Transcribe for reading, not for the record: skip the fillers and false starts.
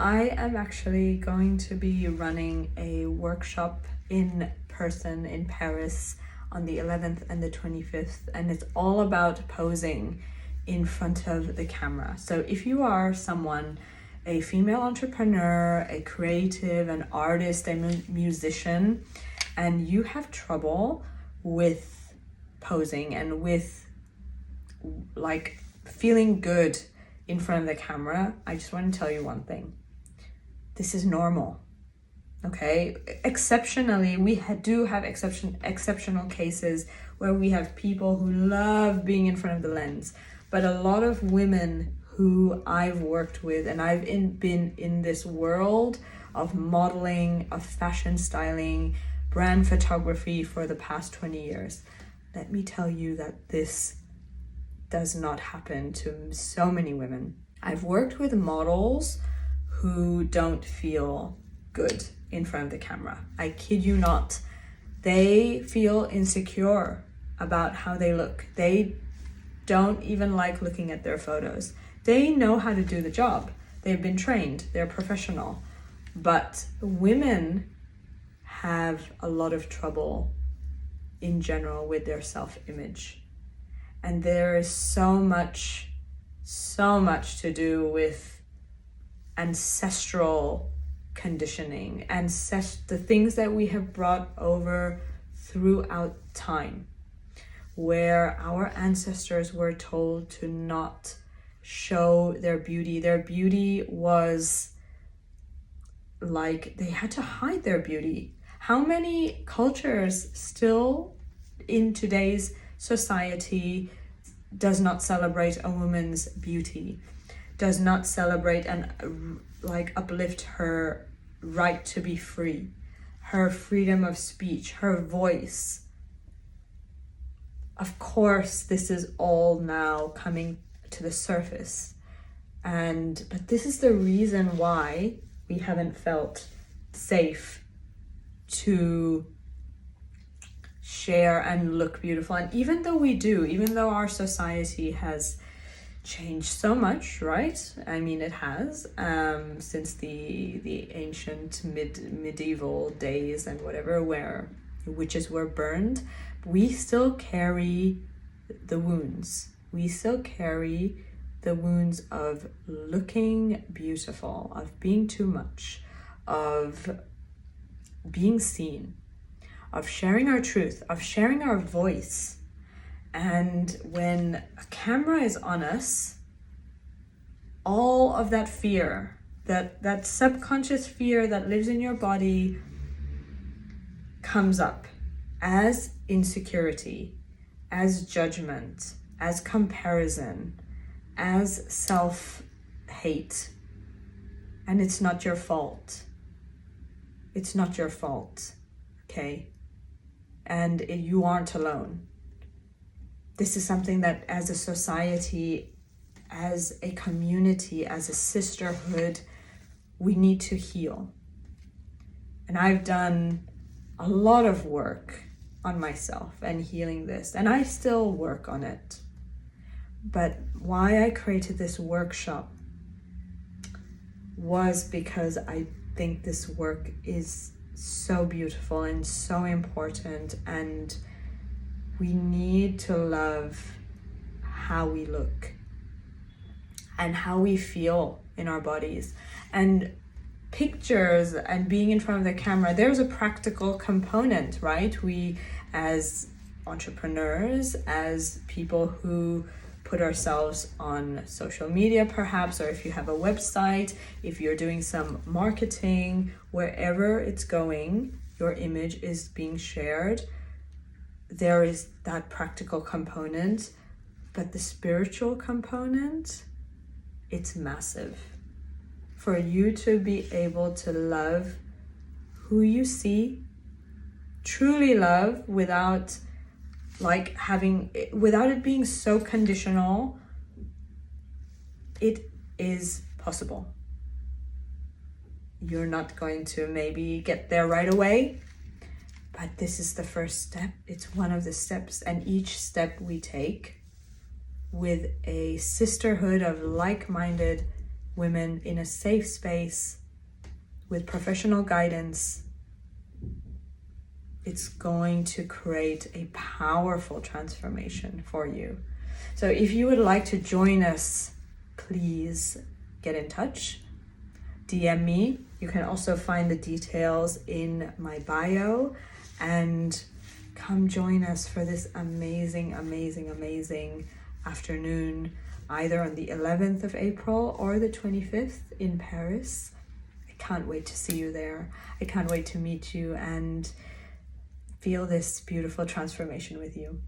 I am actually going to be running a workshop in person in Paris on the 11th and the 25th, and it's all about posing in front of the camera. So if you are someone, a female entrepreneur, a creative, an artist, a musician, and you have trouble with posing and with like feeling good in front of the camera, I just want to tell you one thing. This is normal. Okay, exceptionally, we do have exceptional cases where we have people who love being in front of the lens, but a lot of women who I've worked with, and I've been in this world of modeling, of fashion styling, brand photography for the past 20 years. Let me tell you that this does not happen to so many women. I've worked with models who don't feel good in front of the camera. I kid you not. They feel insecure about how they look. They don't even like looking at their photos. They know how to do the job. They've been trained. They're professional. But women have a lot of trouble in general with their self-image. And there is so much to do with ancestral conditioning, the things that we have brought over throughout time, where our ancestors were told to not show their beauty. Their beauty was like, they had to hide their beauty. How many cultures still in today's society does not celebrate a woman's beauty, does not celebrate and uplift her right to be free, her freedom of speech, her voice? Of course, this is all now coming to the surface, but this is the reason why we haven't felt safe to share and look beautiful. And even though our society has changed so much, right? I mean, it has since the ancient medieval days and whatever, where witches were burned. We still carry the wounds. We still carry the wounds of looking beautiful, of being too much, of being seen, of sharing our truth, of sharing our voice. And when a camera is on us, all of that fear, that subconscious fear that lives in your body comes up as insecurity, as judgment, as comparison, as self-hate. And it's not your fault. It's not your fault, okay? And you aren't alone. This is something that as a society, as a community, as a sisterhood, we need to heal. And I've done a lot of work on myself and healing this, and I still work on it. But why I created this workshop was because I think this work is so beautiful and so important, and we need to love how we look and how we feel in our bodies. And pictures and being in front of the camera, there's a practical component, right? We, as entrepreneurs, as people who put ourselves on social media perhaps, or if you have a website, if you're doing some marketing, wherever it's going, your image is being shared. There is that practical component, but the spiritual component, it's massive. For you to be able to love who you see, truly love without it being so conditional, it is possible. You're not going to maybe get there right away, but this is the first step. It's one of the steps, and each step we take with a sisterhood of like-minded women in a safe space with professional guidance. It's going to create a powerful transformation for you. So if you would like to join us, please get in touch. DM me. You can also find the details in my bio, and come join us for this amazing, amazing, amazing afternoon, either on the 11th of April or the 25th in Paris. I can't wait to see you there. I can't wait to meet you and feel this beautiful transformation with you.